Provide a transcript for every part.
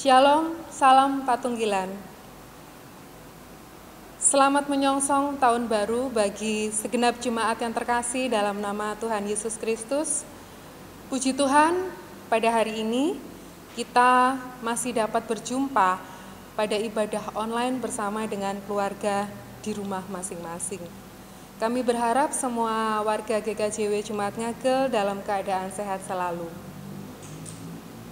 Shalom, salam Patunggilan. Selamat menyongsong tahun baru bagi segenap jemaat yang terkasih dalam nama Tuhan Yesus Kristus. Puji Tuhan, pada hari ini kita masih dapat berjumpa pada ibadah online bersama dengan keluarga di rumah masing-masing. Kami berharap semua warga GKJW Jemaat Ngagel dalam keadaan sehat selalu.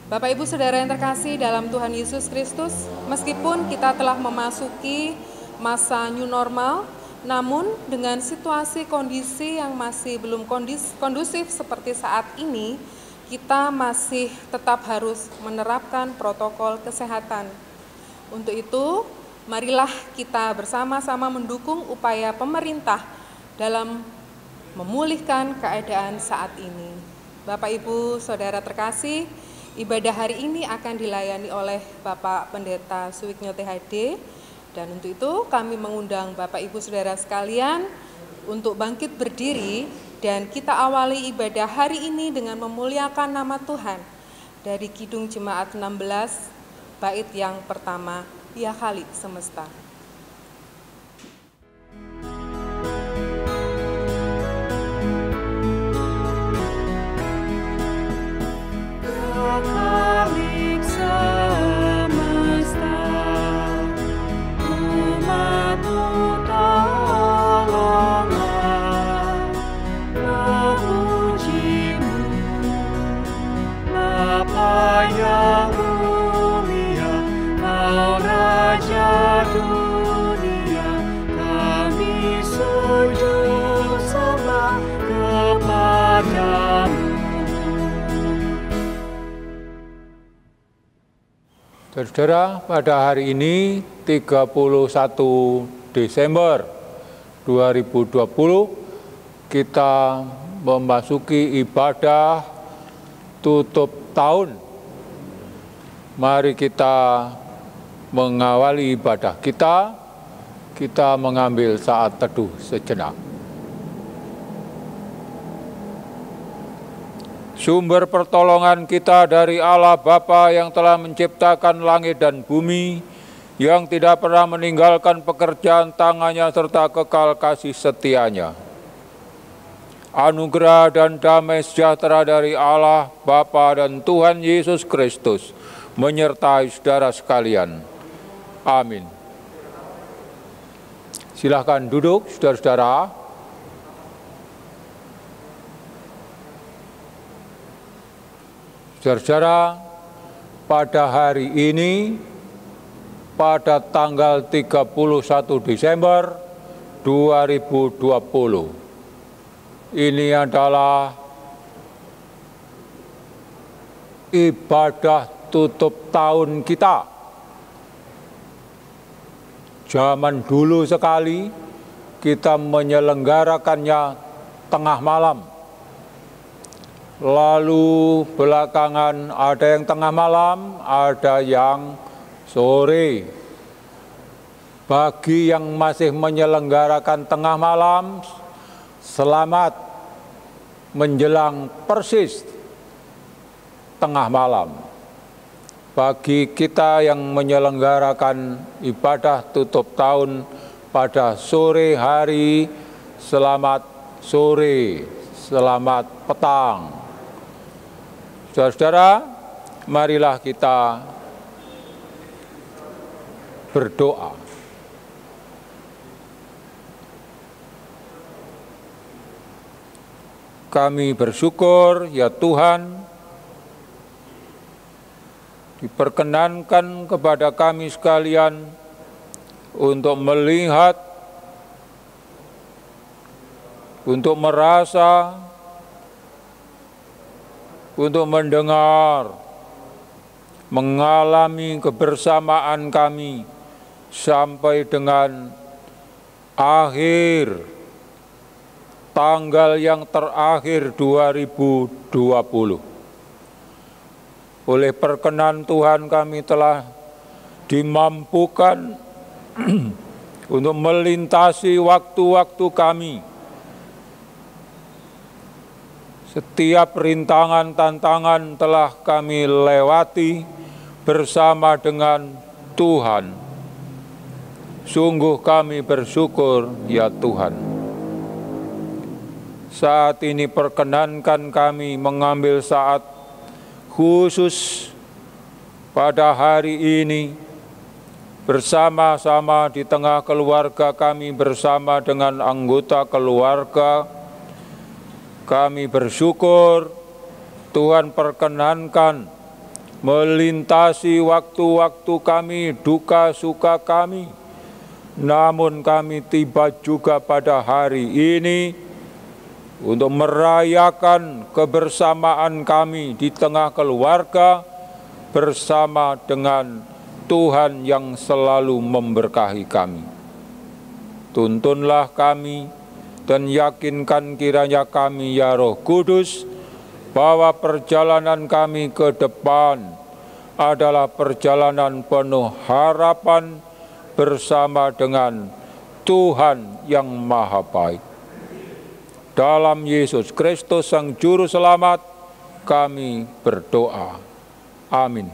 Bapak Ibu Saudara yang terkasih dalam Tuhan Yesus Kristus, meskipun kita telah memasuki masa new normal, namun dengan situasi kondisi yang masih belum kondusif seperti saat ini, kita masih tetap harus menerapkan protokol kesehatan. Untuk itu, marilah kita bersama-sama mendukung upaya pemerintah dalam memulihkan keadaan saat ini. Bapak Ibu Saudara terkasih, ibadah hari ini akan dilayani oleh Bapak Pendeta Suwiknyo THD, dan untuk itu kami mengundang Bapak Ibu Saudara sekalian untuk bangkit berdiri dan kita awali ibadah hari ini dengan memuliakan nama Tuhan dari Kidung Jemaat 16, bait yang pertama, Ya Khalik Semesta. Khalik semesta, umat-Mu tolonglah, memuji-Mu, Bapa yang mulia, Kau Raja dunia, kami sujud sembah kepada-Mu. Saudara, pada hari ini 31 Desember 2020 kita memasuki ibadah tutup tahun. Mari kita mengawali ibadah kita mengambil saat teduh sejenak. Sumber pertolongan kita dari Allah Bapa yang telah menciptakan langit dan bumi, yang tidak pernah meninggalkan pekerjaan tangannya serta kekal kasih setianya. Anugerah dan damai sejahtera dari Allah Bapa dan Tuhan Yesus Kristus menyertai saudara sekalian. Amin. Silahkan duduk, saudara-saudara. Saudara-saudara, pada hari ini, pada tanggal 31 Desember 2020, ini adalah ibadah tutup tahun kita. Zaman dulu sekali, kita menyelenggarakannya tengah malam. Lalu belakangan ada yang tengah malam, ada yang sore. Bagi yang masih menyelenggarakan tengah malam, selamat menjelang persis tengah malam. Bagi kita yang menyelenggarakan ibadah tutup tahun pada sore hari, selamat sore, selamat petang. Saudara-saudara, marilah kita berdoa. Kami bersyukur, ya Tuhan, diperkenankan kepada kami sekalian untuk melihat, untuk merasa, untuk mendengar, mengalami kebersamaan kami sampai dengan akhir tanggal yang terakhir 2020. Oleh perkenan Tuhan kami telah dimampukan untuk melintasi waktu-waktu kami. Setiap rintangan tantangan telah kami lewati bersama dengan Tuhan. Sungguh kami bersyukur ya Tuhan. Saat ini perkenankan kami mengambil saat khusus pada hari ini bersama-sama di tengah keluarga kami, bersama dengan anggota keluarga. Kami bersyukur Tuhan perkenankan melintasi waktu-waktu kami, duka suka kami. Namun kami tiba juga pada hari ini untuk merayakan kebersamaan kami di tengah keluarga bersama dengan Tuhan yang selalu memberkahi kami. Tuntunlah kami dan yakinkan kiranya kami ya Roh Kudus bahwa perjalanan kami ke depan adalah perjalanan penuh harapan bersama dengan Tuhan yang Maha Baik. Dalam Yesus Kristus Sang Juru Selamat kami berdoa. Amin.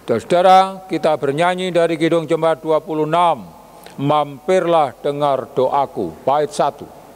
Saudara, kita bernyanyi dari Kidung Jemaat 26, Mampirlah dengar doaku, bait 1.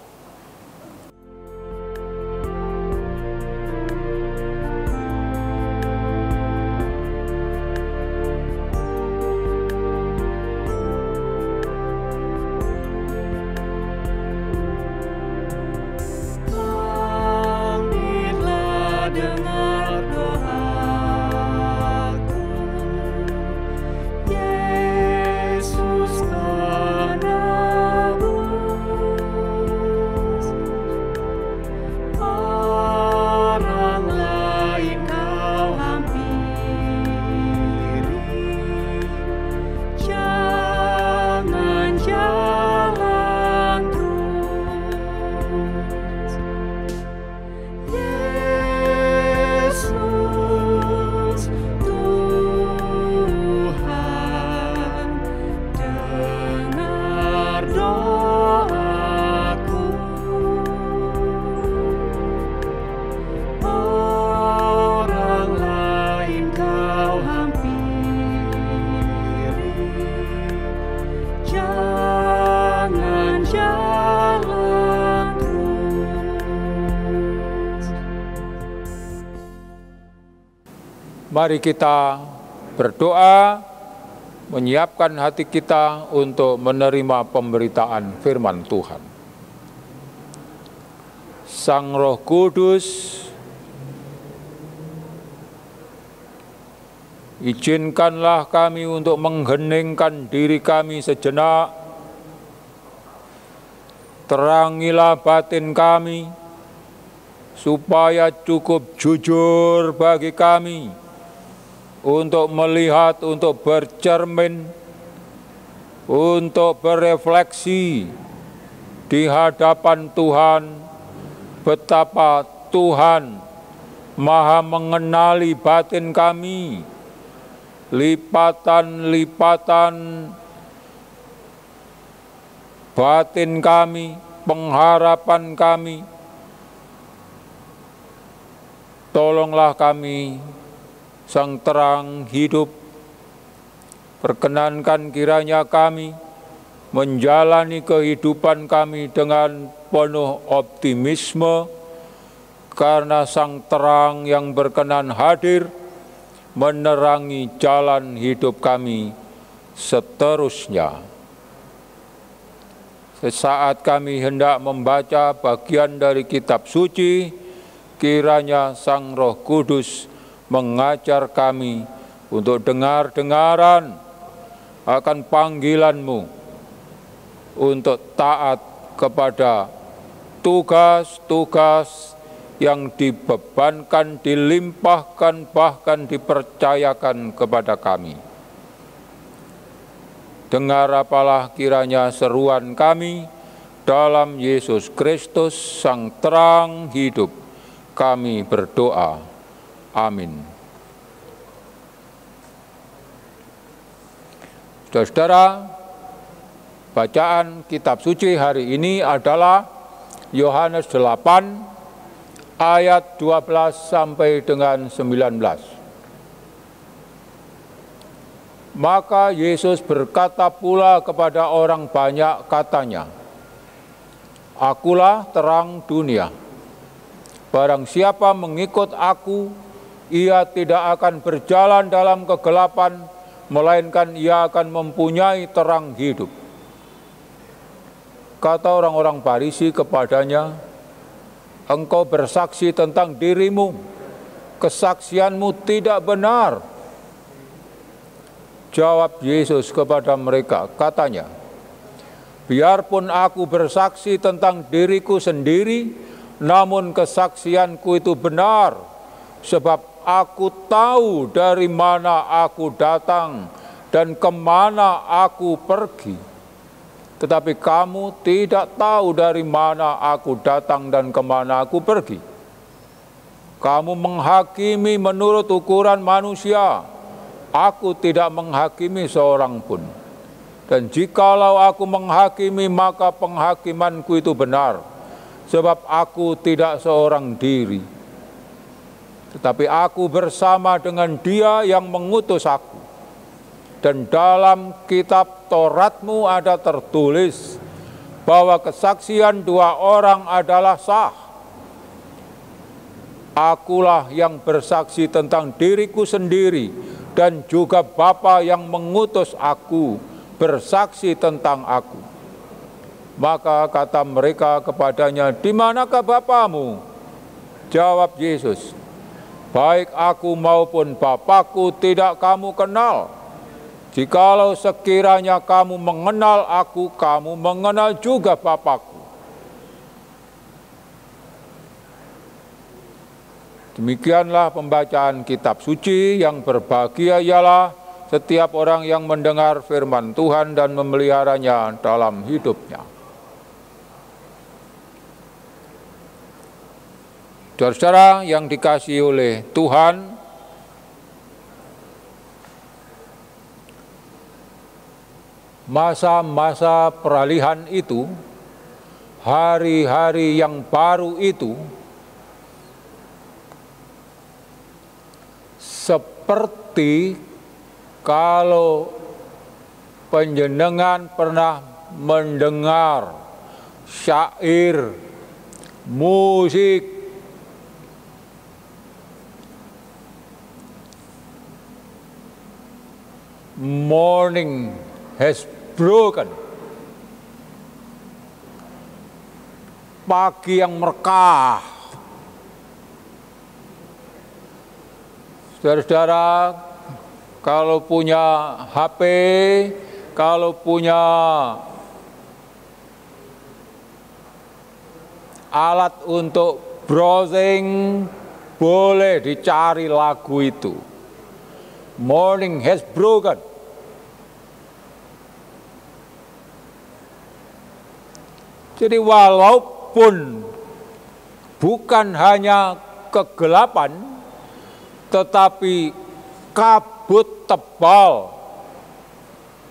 Mari kita berdoa, menyiapkan hati kita untuk menerima pemberitaan firman Tuhan. Sang Roh Kudus, izinkanlah kami untuk mengheningkan diri kami sejenak. Terangilah batin kami, supaya cukup jujur bagi kami untuk melihat, untuk bercermin, untuk berefleksi di hadapan Tuhan, betapa Tuhan Maha mengenali batin kami, lipatan-lipatan batin kami, pengharapan kami. Tolonglah kami, Sang terang hidup, perkenankan kiranya kami menjalani kehidupan kami dengan penuh optimisme, karena Sang terang yang berkenan hadir menerangi jalan hidup kami seterusnya. Sesaat kami hendak membaca bagian dari kitab suci, kiranya Sang Roh Kudus mengajar kami untuk dengar-dengaran akan panggilan-Mu, untuk taat kepada tugas-tugas yang dibebankan, dilimpahkan, bahkan dipercayakan kepada kami. Dengar apalah kiranya seruan kami, dalam Yesus Kristus Sang terang hidup kami berdoa. Amin. Saudara, bacaan kitab suci hari ini adalah Yohanes 8 ayat 12 sampai dengan 19. Maka Yesus berkata pula kepada orang banyak, katanya, "Akulah terang dunia. Barang siapa mengikut aku, ia tidak akan berjalan dalam kegelapan, melainkan ia akan mempunyai terang hidup." Kata orang-orang Farisi kepadanya, "Engkau bersaksi tentang dirimu, kesaksianmu tidak benar." Jawab Yesus kepada mereka, katanya, "Biarpun aku bersaksi tentang diriku sendiri, namun kesaksianku itu benar, sebab aku tahu dari mana aku datang dan kemana aku pergi. Tetapi kamu tidak tahu dari mana aku datang dan kemana aku pergi. Kamu menghakimi menurut ukuran manusia. Aku tidak menghakimi seorang pun. Dan jikalau aku menghakimi, maka penghakimanku itu benar, sebab aku tidak seorang diri. Tetapi aku bersama dengan Dia yang mengutus aku. Dan dalam kitab Tauratmu ada tertulis bahwa kesaksian dua orang adalah sah. Akulah yang bersaksi tentang diriku sendiri, dan juga Bapa yang mengutus aku bersaksi tentang aku." Maka kata mereka kepadanya, "Di manakah Bapamu?" Jawab Yesus, "Baik aku maupun Bapakku tidak kamu kenal. Jikalau sekiranya kamu mengenal aku, kamu mengenal juga Bapakku." Demikianlah pembacaan kitab suci. Yang berbahagia ialah setiap orang yang mendengar firman Tuhan dan memeliharanya dalam hidupnya. Saudara-saudara yang dikasihi oleh Tuhan, masa-masa peralihan itu, hari-hari yang baru itu, seperti kalau panjenengan pernah mendengar syair, musik, "Morning has broken." Pagi yang merkah. Saudara-saudara, kalau punya HP, kalau punya alat untuk browsing, boleh dicari lagu itu. "Morning has broken." Jadi walaupun bukan hanya kegelapan, tetapi kabut tebal.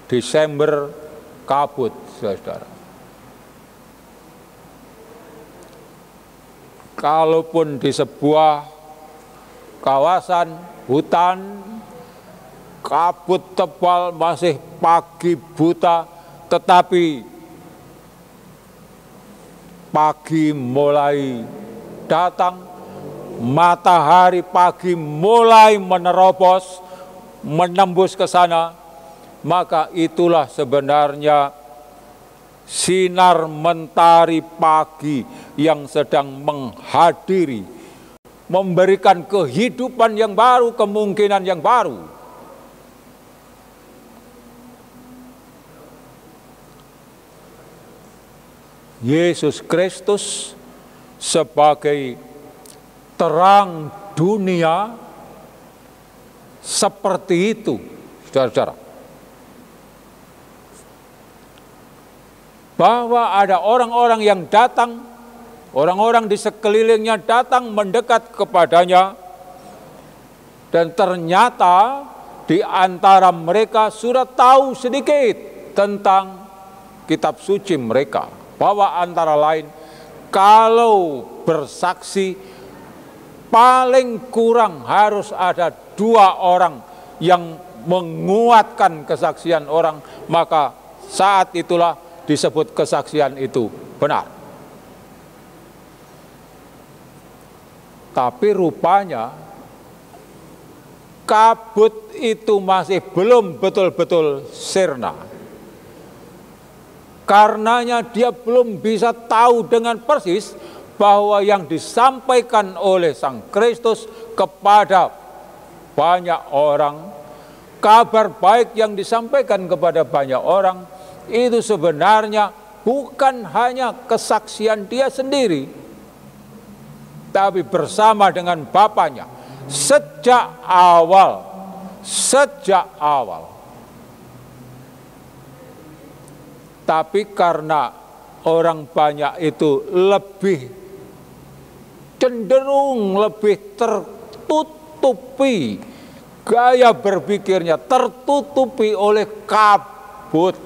Desember kabut, saudara. Kalaupun di sebuah kawasan hutan, kabut tebal, masih pagi buta, tetapi pagi mulai datang, matahari pagi mulai menerobos, menembus ke sana, maka itulah sebenarnya sinar mentari pagi yang sedang menghadiri, memberikan kehidupan yang baru, kemungkinan yang baru. Yesus Kristus sebagai terang dunia seperti itu, saudara-saudara. Bahwa ada orang-orang yang datang, orang-orang di sekelilingnya datang mendekat kepadanya, dan ternyata di antara mereka sudah tahu sedikit tentang kitab suci mereka. Bahwa antara lain, kalau bersaksi paling kurang harus ada 2 orang yang menguatkan kesaksian orang, maka saat itulah disebut kesaksian itu benar. Tapi rupanya kabut itu masih belum betul-betul sirna. Karenanya dia belum bisa tahu dengan persis bahwa yang disampaikan oleh Sang Kristus kepada banyak orang, kabar baik yang disampaikan kepada banyak orang, itu sebenarnya bukan hanya kesaksian dia sendiri, tapi bersama dengan Bapaknya sejak awal. Tapi karena orang banyak itu lebih cenderung lebih tertutupi, gaya berpikirnya tertutupi oleh kabut.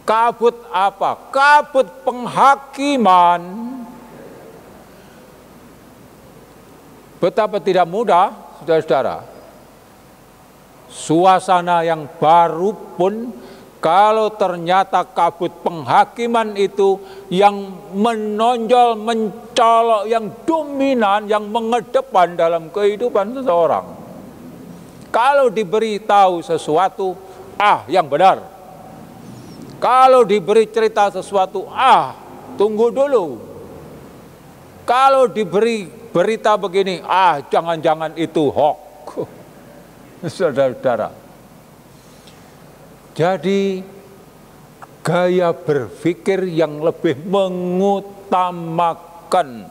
Kabut apa? Kabut penghakiman. Betapa tidak mudah, saudara-saudara. Suasana yang baru pun, kalau ternyata kabut penghakiman itu yang menonjol, mencolok, yang dominan, yang mengedepan dalam kehidupan seseorang. Kalau diberitahu sesuatu, yang benar. Kalau diberi cerita sesuatu, tunggu dulu. Kalau diberi berita begini, jangan-jangan itu hoax. Saudara-saudara. Jadi gaya berpikir yang lebih mengutamakan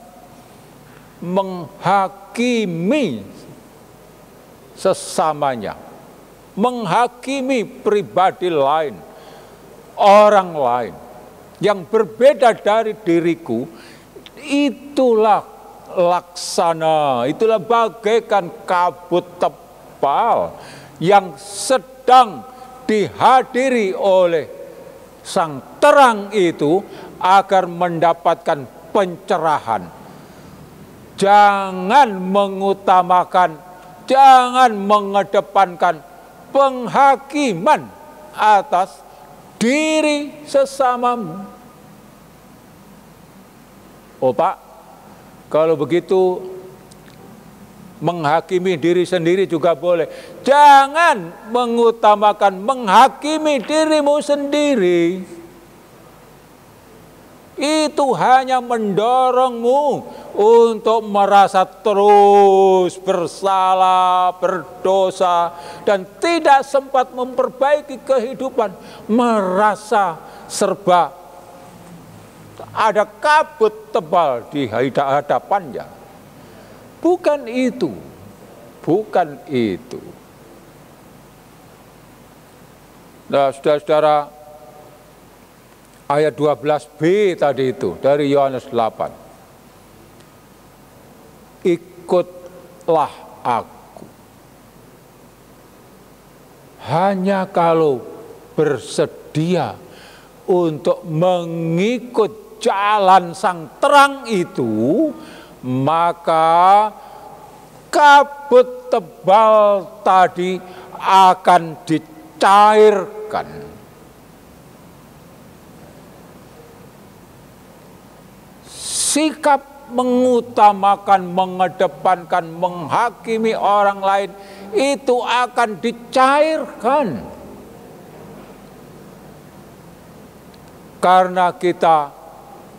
menghakimi sesamanya, menghakimi pribadi lain, orang lain yang berbeda dari diriku, itulah laksana, itulah bagaikan kabut tebal yang sedang dihadiri oleh sang terang itu agar mendapatkan pencerahan. Jangan mengutamakan, jangan mengedepankan penghakiman atas diri sesamamu. Oh Pak, kalau begitu menghakimi diri sendiri juga boleh. Jangan mengutamakan menghakimi dirimu sendiri. Itu hanya mendorongmu untuk merasa terus bersalah, berdosa, dan tidak sempat memperbaiki kehidupan. Merasa serba ada kabut tebal di hadapannya. Bukan itu. Bukan itu. Nah, saudara-saudara, ayat 12b tadi itu dari Yohanes 8. Ikutlah aku. Hanya kalau bersedia untuk mengikut jalan sang terang itu, maka kabut tebal tadi akan dicairkan. Sikap mengutamakan, mengedepankan, menghakimi orang lain itu akan dicairkan. Karena kita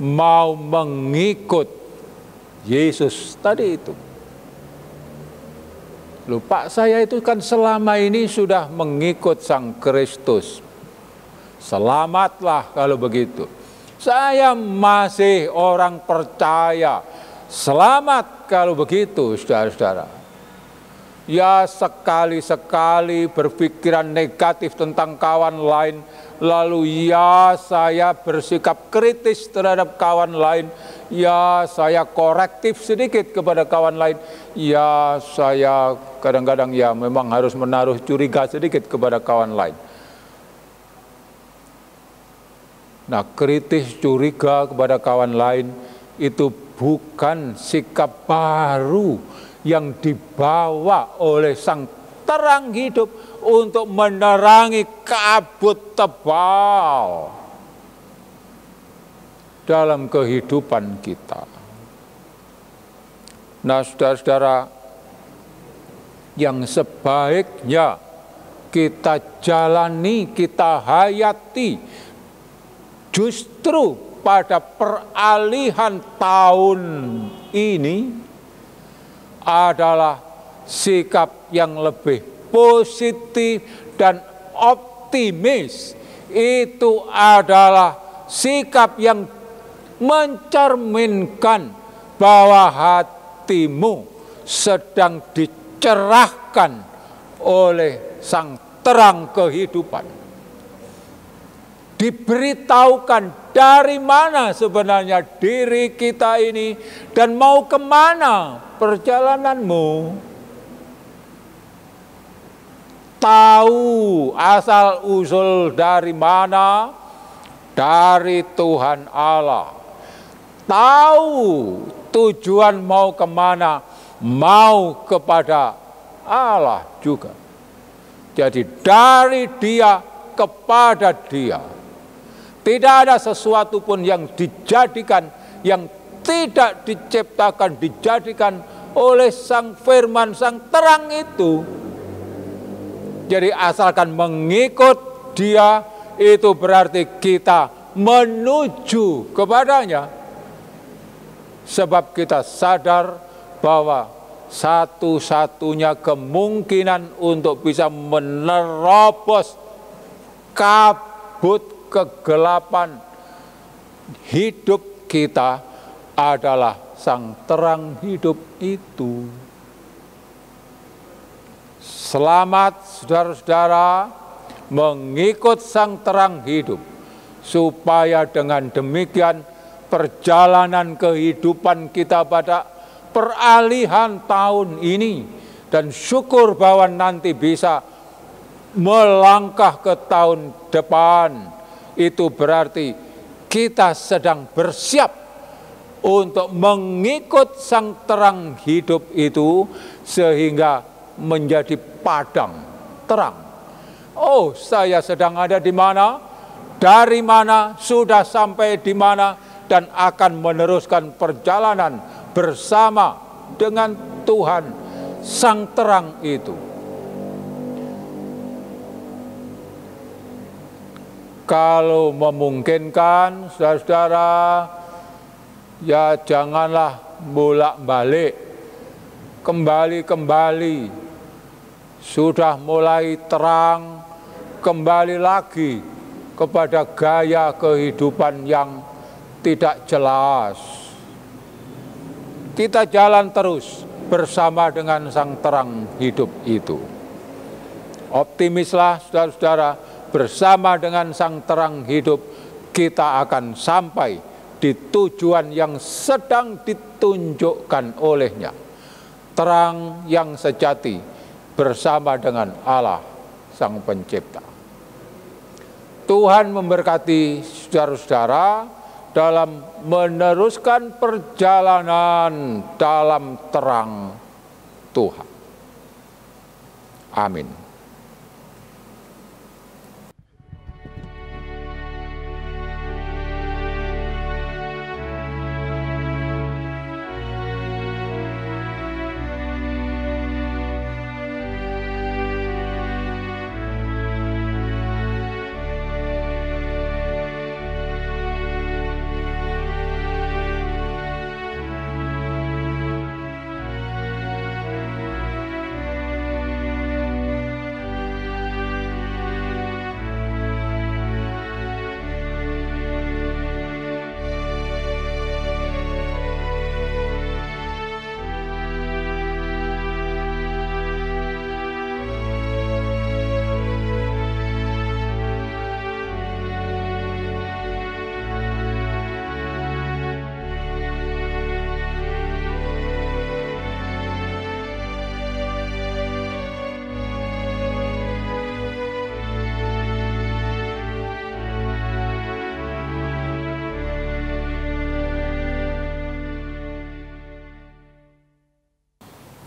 mau mengikut Yesus tadi itu. Pak, saya itu kan selama ini sudah mengikut Sang Kristus. Selamatlah kalau begitu. Saya masih orang percaya. Selamat kalau begitu, saudara-saudara. Ya, sekali-sekali berpikiran negatif tentang kawan lain, lalu ya saya bersikap kritis terhadap kawan lain, ya saya korektif sedikit kepada kawan lain, ya saya kadang-kadang ya memang harus menaruh curiga sedikit kepada kawan lain. Nah, kritis curiga kepada kawan lain itu bukan sikap baru yang dibawa oleh Sang Terang hidup untuk menerangi kabut tebal dalam kehidupan kita. Nah, saudara-saudara, yang sebaiknya kita jalani, kita hayati justru pada peralihan tahun ini adalah sikap yang lebih positif dan optimis. Itu adalah sikap yang mencerminkan bahwa hatimu sedang dicerahkan oleh Sang Terang kehidupan. Diberitahukan dari mana sebenarnya diri kita ini dan mau kemana perjalananmu. Tahu asal usul dari mana? Dari Tuhan Allah. Tahu tujuan mau kemana? Mau kepada Allah juga. Jadi dari Dia kepada Dia. Tidak ada sesuatu pun yang dijadikan, yang tidak diciptakan, dijadikan oleh Sang Firman, Sang Terang itu. Jadi asalkan mengikut Dia, itu berarti kita menuju kepadanya. Sebab kita sadar bahwa satu-satunya kemungkinan untuk bisa menerobos kabut kegelapan hidup kita adalah Sang Terang hidup itu. Selamat saudara-saudara mengikut Sang Terang hidup, supaya dengan demikian perjalanan kehidupan kita pada peralihan tahun ini, dan syukur bahwa nanti bisa melangkah ke tahun depan, itu berarti kita sedang bersiap untuk mengikut Sang Terang hidup itu sehingga menjadi padang terang. Oh, saya sedang ada di mana, dari mana, sudah sampai di mana, dan akan meneruskan perjalanan bersama dengan Tuhan Sang Terang itu. Kalau memungkinkan, saudara-saudara, ya janganlah bolak-balik, kembali-kembali. Sudah mulai terang, kembali lagi kepada gaya kehidupan yang tidak jelas. Kita jalan terus bersama dengan Sang Terang hidup itu. Optimislah saudara-saudara, bersama dengan Sang Terang hidup kita akan sampai di tujuan yang sedang ditunjukkan olehnya. Terang yang sejati bersama dengan Allah Sang Pencipta. Tuhan memberkati saudara-saudara dalam meneruskan perjalanan dalam terang Tuhan. Amin.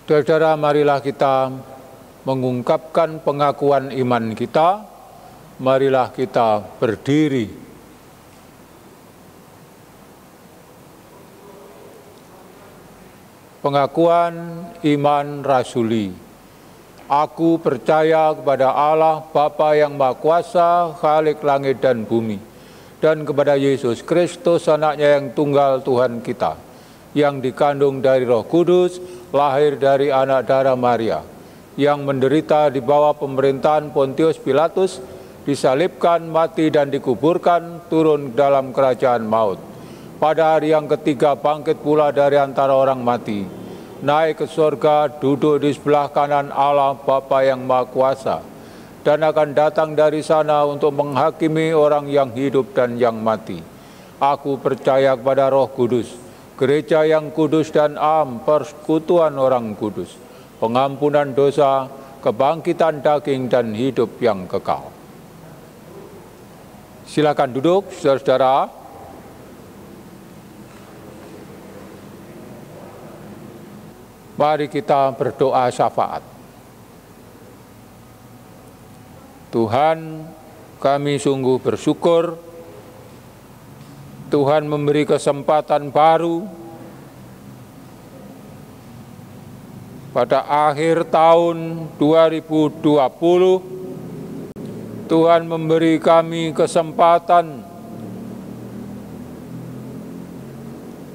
Saudara, marilah kita mengungkapkan pengakuan iman kita. Marilah kita berdiri. Pengakuan iman rasuli. Aku percaya kepada Allah Bapa yang Maha Kuasa, Khalik langit dan bumi, dan kepada Yesus Kristus, Anaknya yang tunggal Tuhan kita, yang dikandung dari Roh Kudus, lahir dari anak darah Maria, yang menderita di bawah pemerintahan Pontius Pilatus, disalibkan, mati dan dikuburkan, turun dalam kerajaan maut. Pada hari yang ketiga bangkit pula dari antara orang mati, naik ke surga, duduk di sebelah kanan Allah Bapa yang Maha Kuasa, dan akan datang dari sana untuk menghakimi orang yang hidup dan yang mati. Aku percaya kepada Roh Kudus, gereja yang kudus dan am, persekutuan orang kudus, pengampunan dosa, kebangkitan daging dan hidup yang kekal. Silakan duduk, saudara-saudara. Mari kita berdoa syafaat. Tuhan, kami sungguh bersyukur Tuhan memberi kesempatan baru pada akhir tahun 2020. Tuhan memberi kami kesempatan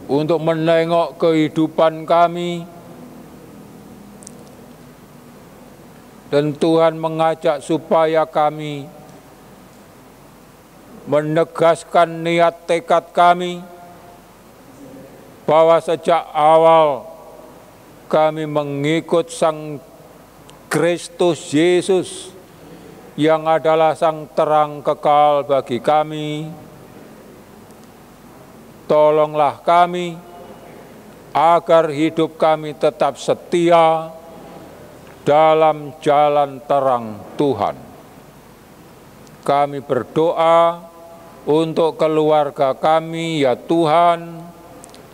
untuk menengok kehidupan kami, dan Tuhan mengajak supaya kami menegaskan niat tekad kami bahwa sejak awal kami mengikut Sang Kristus Yesus yang adalah sang terang kekal bagi kami. Tolonglah kami agar hidup kami tetap setia dalam jalan terang Tuhan. Kami berdoa untuk keluarga kami, ya Tuhan,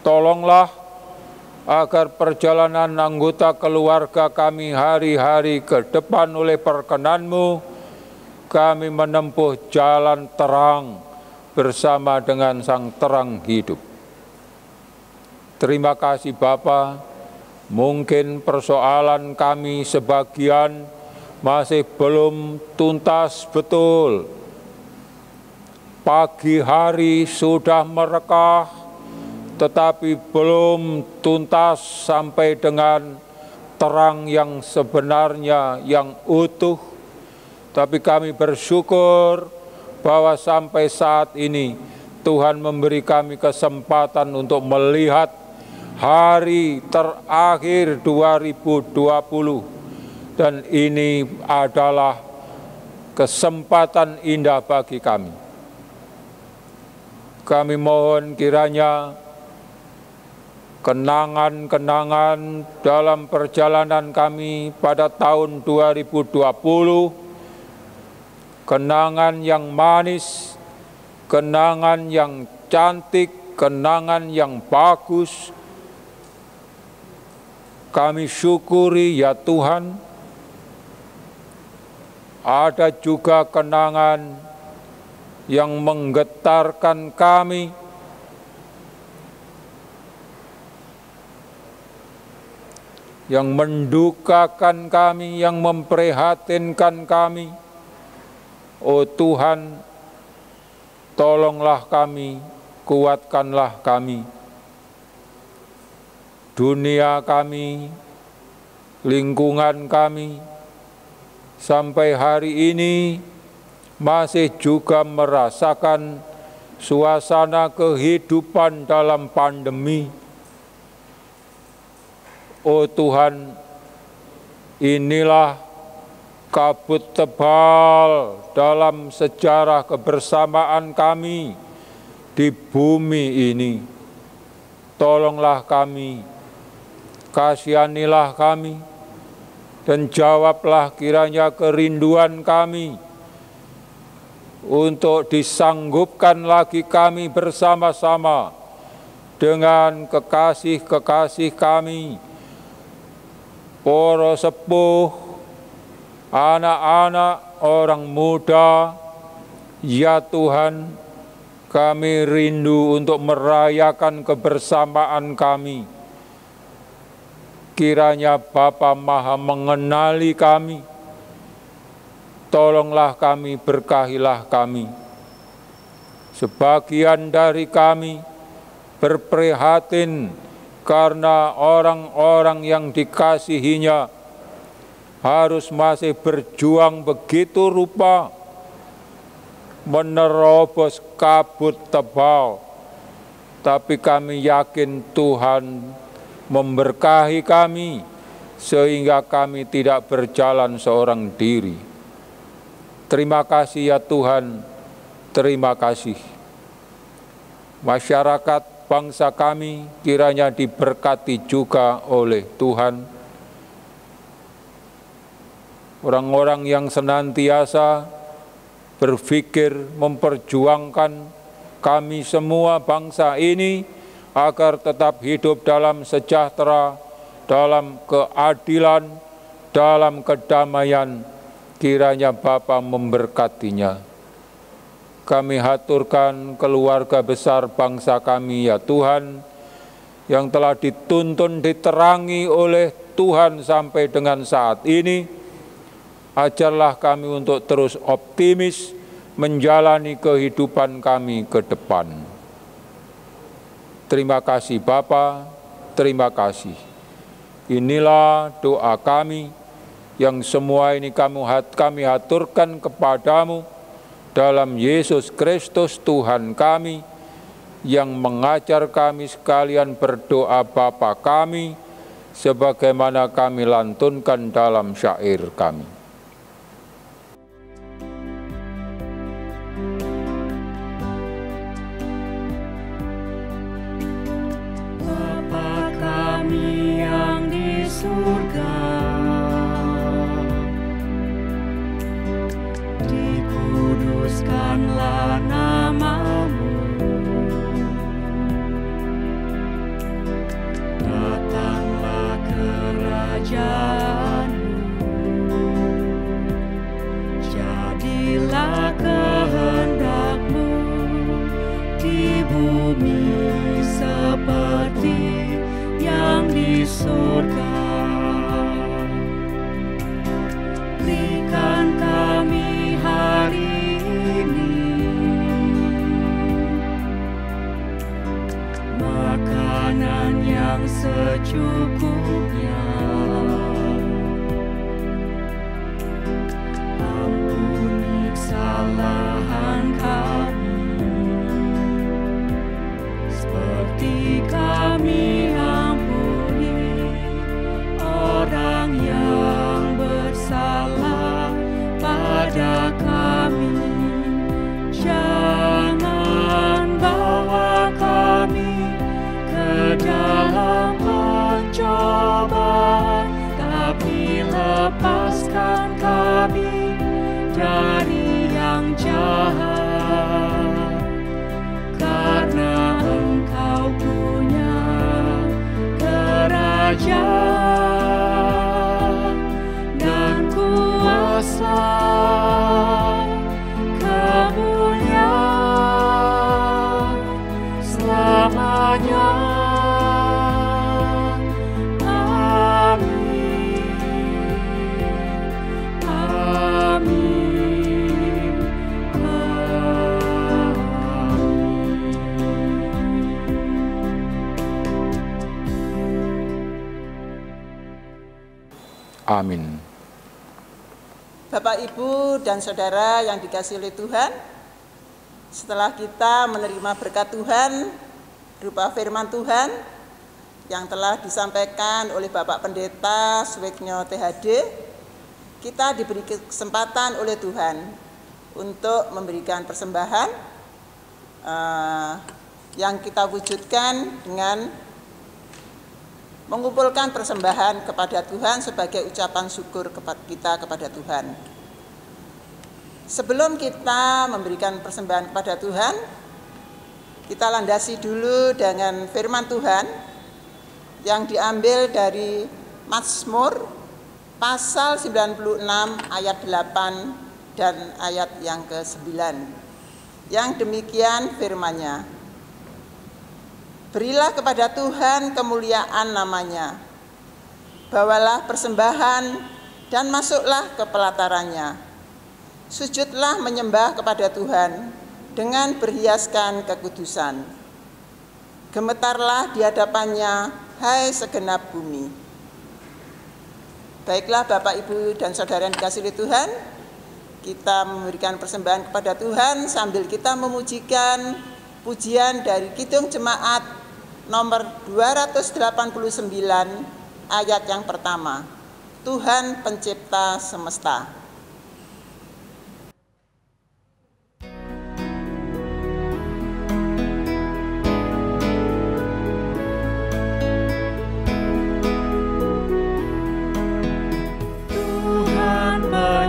tolonglah agar perjalanan anggota keluarga kami hari-hari ke depan oleh perkenan-Mu, kami menempuh jalan terang bersama dengan Sang Terang Hidup. Terima kasih Bapa. Mungkin persoalan kami sebagian masih belum tuntas betul. Pagi hari sudah merekah, tetapi belum tuntas sampai dengan terang yang sebenarnya, yang utuh. Tapi kami bersyukur bahwa sampai saat ini Tuhan memberi kami kesempatan untuk melihat hari terakhir 2020, dan ini adalah kesempatan indah bagi kami. Kami mohon kiranya kenangan-kenangan dalam perjalanan kami pada tahun 2020, kenangan yang manis, kenangan yang cantik, kenangan yang bagus, kami syukuri ya Tuhan. Ada juga kenangan yang menggetarkan kami, yang mendukakan kami, yang memprihatinkan kami. Oh Tuhan, tolonglah kami, kuatkanlah kami. Dunia kami, lingkungan kami, sampai hari ini masih juga merasakan suasana kehidupan dalam pandemi. Oh Tuhan, inilah kabut tebal dalam sejarah kebersamaan kami di bumi ini. Tolonglah kami, kasihanilah kami, dan jawablah kiranya kerinduan kami untuk disanggupkan lagi kami bersama-sama dengan kekasih-kekasih kami para sepuh, anak-anak, orang muda, ya Tuhan, kami rindu untuk merayakan kebersamaan kami. Kiranya Bapa Maha mengenali kami, tolonglah kami, berkahilah kami. Sebagian dari kami berprihatin karena orang-orang yang dikasihinya harus masih berjuang begitu rupa menerobos kabut tebal. Tapi kami yakin Tuhan memberkahi kami sehingga kami tidak berjalan seorang diri. Terima kasih ya Tuhan, terima kasih. Masyarakat bangsa kami kiranya diberkati juga oleh Tuhan. Orang-orang yang senantiasa berpikir memperjuangkan kami semua bangsa ini agar tetap hidup dalam sejahtera, dalam keadilan, dalam kedamaian, kiranya Bapa memberkatinya. Kami haturkan keluarga besar bangsa kami ya Tuhan, yang telah dituntun diterangi oleh Tuhan sampai dengan saat ini. Ajarlah kami untuk terus optimis menjalani kehidupan kami ke depan. Terima kasih Bapa, terima kasih. Inilah doa kami yang semua ini kami haturkan kepadamu dalam Yesus Kristus Tuhan kami, yang mengajar kami sekalian berdoa Bapa kami, sebagaimana kami lantunkan dalam syair kami. Bapa kami yang di surga, dikuduskanlah nama-Mu, datanglah kerajaan-Mu, jadilah kehendak-Mu di bumi seperti yang di surga. Berikan kami hari ini makanan yang secukupnya. Ampuni kesalahan kami, seperti kami ampuni orang yang bersalah pada kami. Jangan bawa kami ke dalam pencobaan, tapi lepaskan kami dari yang jahat. Karena Engkau punya kerajaan dan kuasa, kemuliaan selamanya. Amin. Amin. Amin. Bapak, Ibu, dan Saudara yang dikasihi oleh Tuhan, setelah kita menerima berkat Tuhan berupa firman Tuhan yang telah disampaikan oleh Bapak Pendeta Sweknyo THD, kita diberi kesempatan oleh Tuhan untuk memberikan persembahan yang kita wujudkan dengan mengumpulkan persembahan kepada Tuhan sebagai ucapan syukur kita kepada Tuhan. Sebelum kita memberikan persembahan kepada Tuhan, kita landasi dulu dengan firman Tuhan yang diambil dari Mazmur pasal 96 ayat 8 dan ayat yang ke-9. Yang demikian firman-Nya. Berilah kepada Tuhan kemuliaan namanya. Bawalah persembahan dan masuklah ke pelatarannya. Sujudlah menyembah kepada Tuhan dengan berhiaskan kekudusan. Gemetarlah di hadapannya, hai segenap bumi. Baiklah Bapak, Ibu, dan Saudara yang dikasihi Tuhan, kita memberikan persembahan kepada Tuhan sambil kita memujikan pujian dari Kidung Jemaat nomor 289 ayat yang pertama. Tuhan pencipta semesta.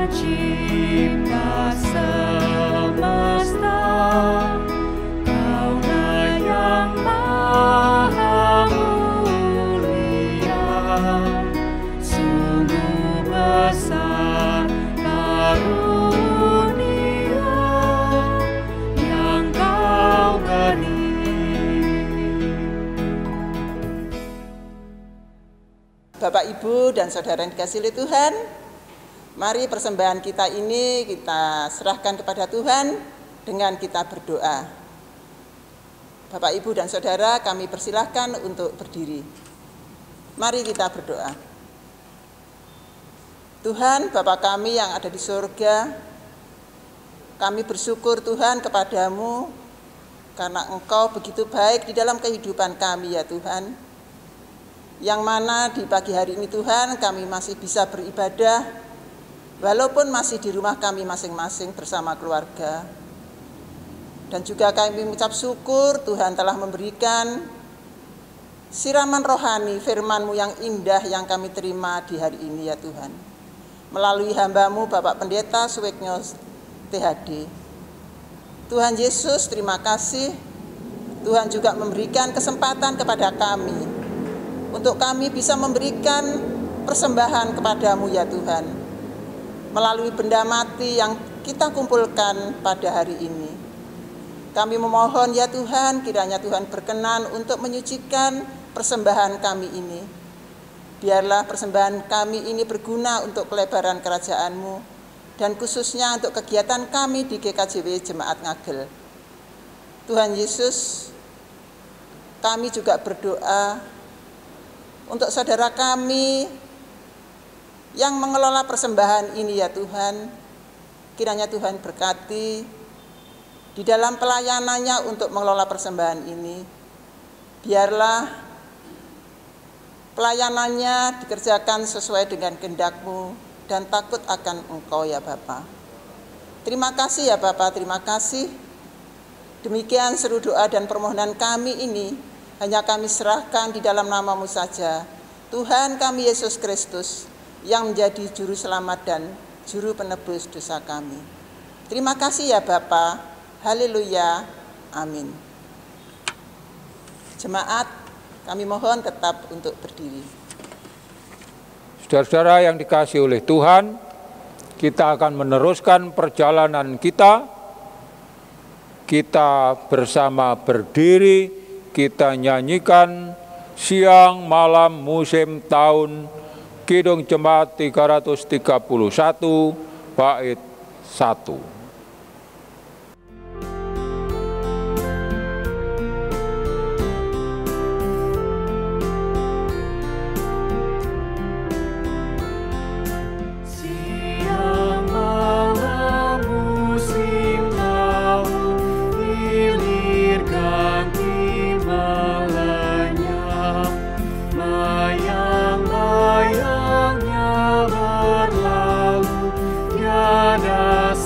Pencipta semesta, Kaulah yang maha mulia, sungguh besar karunia yang Kau beri. Bapak, Ibu, dan Saudara yang dikasihi Tuhan, mari persembahan kita ini kita serahkan kepada Tuhan dengan kita berdoa. Bapak, Ibu, dan Saudara, kami persilahkan untuk berdiri. Mari kita berdoa. Tuhan, Bapa kami yang ada di surga, kami bersyukur Tuhan kepadamu karena Engkau begitu baik di dalam kehidupan kami ya Tuhan. Yang mana di pagi hari ini Tuhan kami masih bisa beribadah, walaupun masih di rumah kami masing-masing bersama keluarga. Dan juga kami mengucap syukur Tuhan telah memberikan siraman rohani firman-Mu yang indah yang kami terima di hari ini ya Tuhan. Melalui hamba-Mu Bapak Pendeta Suweknyo THD. Tuhan Yesus, terima kasih. Tuhan juga memberikan kesempatan kepada kami untuk kami bisa memberikan persembahan kepada-Mu ya Tuhan. Melalui benda mati yang kita kumpulkan pada hari ini. Kami memohon ya Tuhan, kiranya Tuhan berkenan untuk menyucikan persembahan kami ini. Biarlah persembahan kami ini berguna untuk pelebaran kerajaan-Mu dan khususnya untuk kegiatan kami di GKJW Jemaat Ngagel. Tuhan Yesus, kami juga berdoa untuk saudara kami yang mengelola persembahan ini ya Tuhan. Kiranya Tuhan berkati di dalam pelayanannya untuk mengelola persembahan ini. Biarlah pelayanannya dikerjakan sesuai dengan kehendak-Mu dan takut akan Engkau ya Bapa. Terima kasih ya Bapa, terima kasih. Demikian seru doa dan permohonan kami ini hanya kami serahkan di dalam nama-Mu saja. Tuhan kami Yesus Kristus yang menjadi juru selamat dan juru penebus dosa kami. Terima kasih ya Bapa. Haleluya. Amin. Jemaat, kami mohon tetap untuk berdiri. Saudara-saudara yang dikasihi oleh Tuhan, kita akan meneruskan perjalanan kita. Kita bersama berdiri, kita nyanyikan siang, malam, musim, tahun, Kidung Jemaat 331, bait 1. Tiada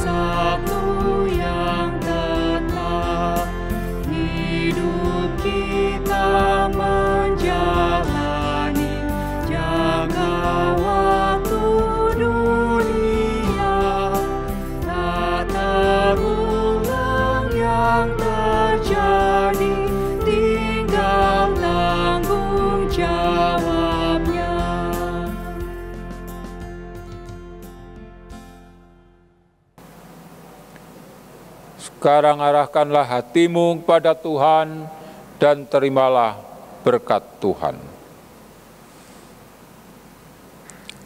Sekarang arahkanlah hatimu kepada Tuhan dan terimalah berkat Tuhan.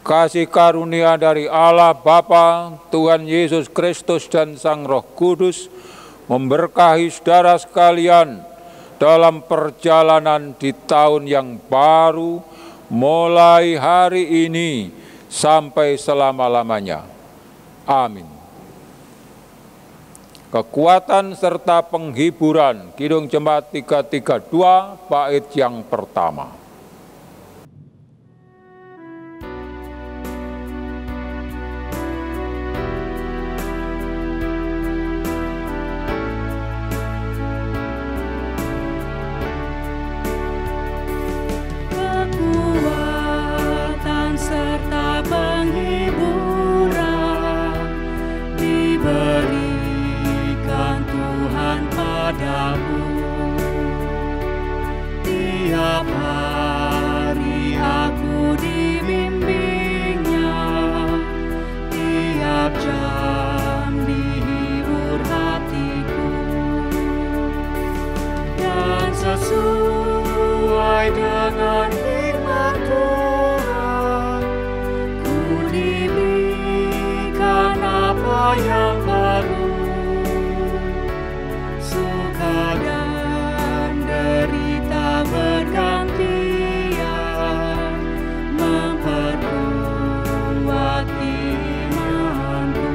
Kasih karunia dari Allah Bapa, Tuhan Yesus Kristus dan Sang Roh Kudus memberkahi saudara sekalian dalam perjalanan di tahun yang baru, mulai hari ini sampai selama-lamanya. Amin. Kekuatan serta penghiburan, Kidung Jemaat 332, bait yang pertama. Tiap hari aku dibimbingnya, tiap jam dihibur hatiku, dan sesuai dengan firman Tuhan, ku diberikan apa yang baru, suka dan derita bergantian, memperkuat imanku.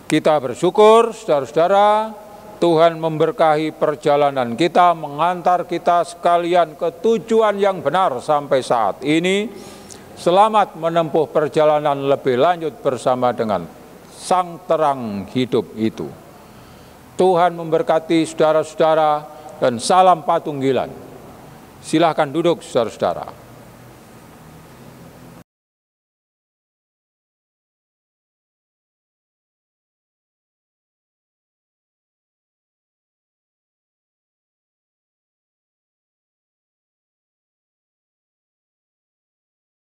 Kita bersyukur, saudara-saudara, Tuhan memberkahi perjalanan kita, mengantar kita sekalian ke tujuan yang benar sampai saat ini. Selamat menempuh perjalanan lebih lanjut bersama dengan Sang Terang hidup itu. Tuhan memberkati saudara-saudara dan salam patunggilan. Silahkan duduk, saudara-saudara.